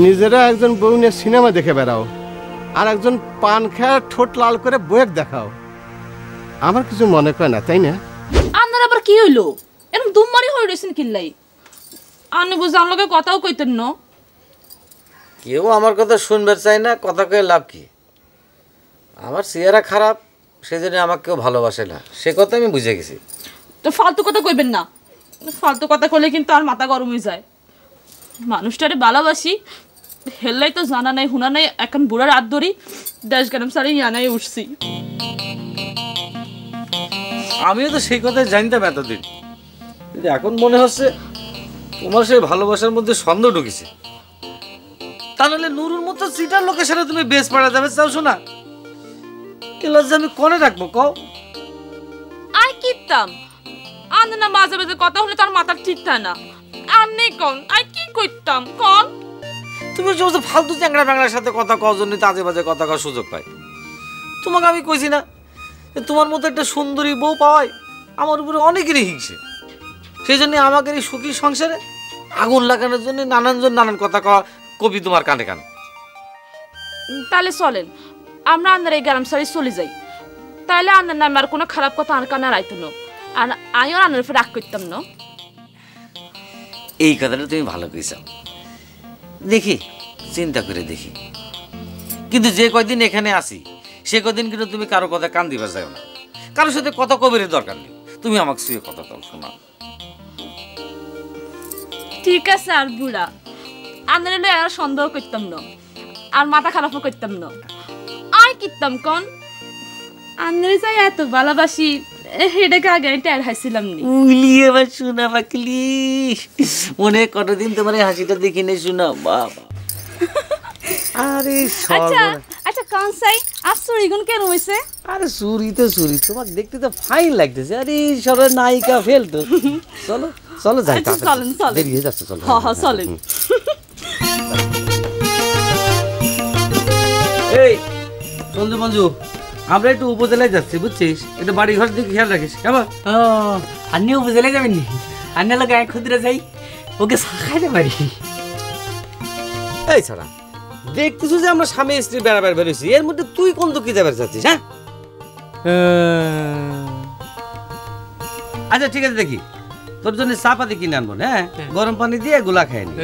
নিজেরা একজন বউ নিয়ে সিনেমা দেখে বেড়াও, আর একজন পান খায় ঠোঁট লাল করে বইয়ের দেখাও। আমার কিছু মনে করে না, তাই না? আপনার আবার কি হইলো? এরকম দুমমারি হয়ে রয়েছেন কিল্লাই? আপনি বুঝে আমার লোকে কথাও কইতেন না। কেউ আমার কথা শুনবে চাই না, কথা কয়ে লাভ কি? আমার চেহারা খারাপ, সেজন্য আমাকে কেউ ভালোবাসে না, সে কথা আমি বুঝে গেছি। তো ফালতু কথা কইবেন না, ফালতু কথা কইলে কিন্তু আর মাথা গরম হয়ে যায়। মানুষটারে ভালোবাসি হেললাই তো জানা নাই হুনা নাই, এখন বুড়ার হাত ধরি দেশ গেলাম সারে ইয়ানাই উঠছি। আমিও তো সেই কথাই জানতাম এতদিন, কিন্তু এখন মনে হচ্ছে তোমার সেই ভালোবাসার মধ্যে সন্দেহ ঢুকেছে। তাহলে নুরুর মতো সিটার লোকের সাথে তুমি বেশ পাড়া যাবে চাও? শোনা এ লজ্জা আমি কোনে রাখবো কও? আই কিতাম আন্দ না মাঝে মাঝে কথা হলে তার মাথা ঠিক থাকে না। আন্নে কোন আই কি কইতাম কোন? তুমি সমস্ত ফালতু চ্যাংড়া ব্যাংড়ার সাথে কথা কওয়ার জন্য আজে বাজে কথা কওয়ার সুযোগ পাই। তোমাকে আমি কইছি না তোমার মতো একটা সুন্দরী বউ পাওয়ায় আমার উপরে অনেকেরই হিংসে। সেই জন্য আমাকে এই সুখী সংসারে আগুন লাগানোর জন্য নানানজন নানান কথা কবি তোমার কানে কানে। তাহলে চলেন আমরা আন্দার এই গ্রাম সারি চলে যাই, তাহলে আন্দার নামে আর কোনো খারাপ কথা আর কানে রাইতো না, আর আমিও আন্দার উপরে রাগ করতাম না। এই কথাটা তুমি ভালো কইছো, দেখি চিন্তা করে দেখি। কিন্তু যে কয়দিন এখানে আসি সে কদিন কিন্তু তুমি কারো কথা কান দিবা যাও না, কারোর সাথে কথা কবির দরকার নেই। তুমি আমাকে শুয়ে কথা তো শোনা। ঠিক আছে আর বুড়া আন্দার আর সন্দেহ করতাম না, আর মাথা খারাপও করতাম না। আর কিতাম কোন আন্দারে যাই এত ভালোবাসি এটাকে আগে টের হাসিলাম নি। উলি এবার শোনা পাকলি, মনে কতদিন তোমার হাসিটা দেখি নেই শোনা বাবা। আরে আচ্ছা আচ্ছা কোন সাই আর চুরি গুণ কেন হইছে? আরে চুরি তো চুরি, তোমার দেখতে তো ফাইন লাগতেছে। আরে সরে নায়িকা ফেল তো। চলো চলো যাই, চলেন চলেন, দেরি হয়ে যাচ্ছে, চলো। হ্যাঁ হ্যাঁ চলেন। এই সঞ্জু মঞ্জু, আমরা একটু উপজেলায় যাচ্ছি বুঝছিস, একটু বাড়ি ঘর দিকে খেয়াল রাখিস কেমন? ও আপনি উপজেলায় যাবেন নি? আন্না লোক এক খুদরা যাই, ওকে খাইতে পারি। এই ছাড়া দেখতেছো যে আমরা স্বামী স্ত্রী বেড়াবার বেরোছি, এর মধ্যে তুই কোন দুঃখী যাবার চাচ্ছিস? হ্যাঁ আচ্ছা ঠিক আছে, দেখি তোর জন্য চা পাতি কিনে আনবো। হ্যাঁ গরম পানি দিয়ে গোলা খাই নি।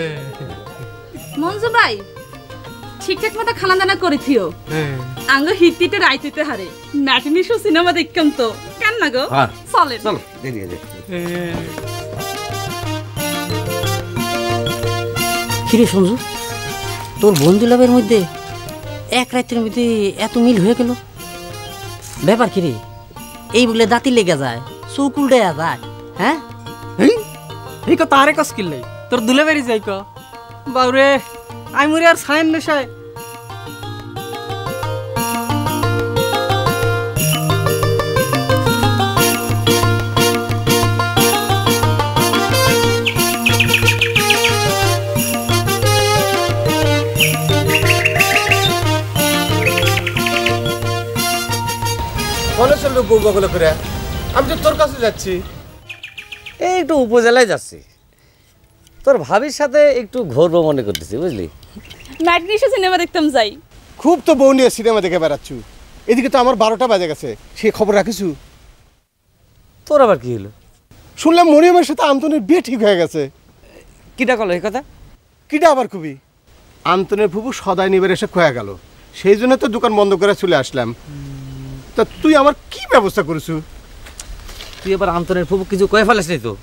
মঞ্জু ভাই ঠিকঠাক মতো খানা দানা করে থিও, আঙ্গ হিটটিতে রাইতে হারে ম্যাটিনি শো সিনেমা দেখতাম তো কেন না গো? চলে চলো দেরি হয়ে যাচ্ছে। কিরে সঞ্জু, তোর বন্ধু লাভের মধ্যে এক রাতের মধ্যে এত মিল হয়ে গেল, ব্যাপার কিরে? এই বলে দাঁতি লেগে যায়, চৌকুল দেয়া যায়। হ্যাঁ এই কথা আরে কস কিল্লাই তোর দুলে বেরি যাই ক বাউরে আই মরে আর ছায়েন নেশায়। আমি তো তোর কাছে যাচ্ছি। এই একটু উপজেলায় যাচ্ছি, তোর ভাবির সাথে একটু ঘুরবো মনে করতেছি বুঝলি। ম্যাটিনি শো সিনেমা দেখতাম যাই। খুব তো বউ নিয়ে সিনেমা দেখে বেড়াচ্ছু, এদিকে তো আমার 12টা বাজে গেছে, সে খবর রাখিছু? তোর আবার কি হলো? শুনলাম মরিয়মের সাথে আন্তনের বিয়ে ঠিক হয়ে গেছে। কিটা করলো এই কথা? কিটা আবার খুবই? আন্তনের ফুপু সদাই নিবার এসে খোয়া গেল, সেই জন্য তো দোকান বন্ধ করে চলে আসলাম। তা তুই আমার কি ব্যবস্থা করেছু? তুই এবার আন্তনের ফুপু কিছু কয়ে ফেলিস নি তো?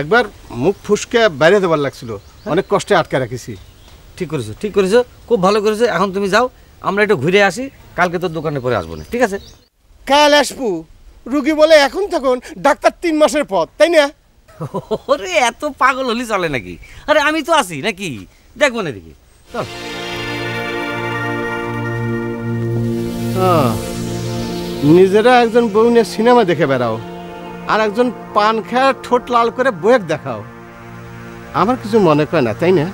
একবার মুখ ফুসকে বাইরে দেবার লাগছিল, অনেক কষ্টে আটকে রাখিছি। ঠিক করেছো ঠিক করেছো, খুব ভালো করেছো। এখন তুমি যাও, আমরা একটু ঘুরে আসি, কালকে তোর দোকানে পরে আসবো না, ঠিক আছে? কাল আসবো? রুগী বলে এখন তখন ডাক্তার 3 মাসের পর, তাই না? ওরে এত পাগল হলি চলে নাকি? আরে আমি তো আছি নাকি, দেখবো না দেখি। চল। নিজেরা একজন বউ নিয়ে সিনেমা দেখে বেড়াও, আর একজন পান খায় ঠোঁট লাল করে বইয়ের দেখাও। আমার কিছু মনে করে না, তাই না?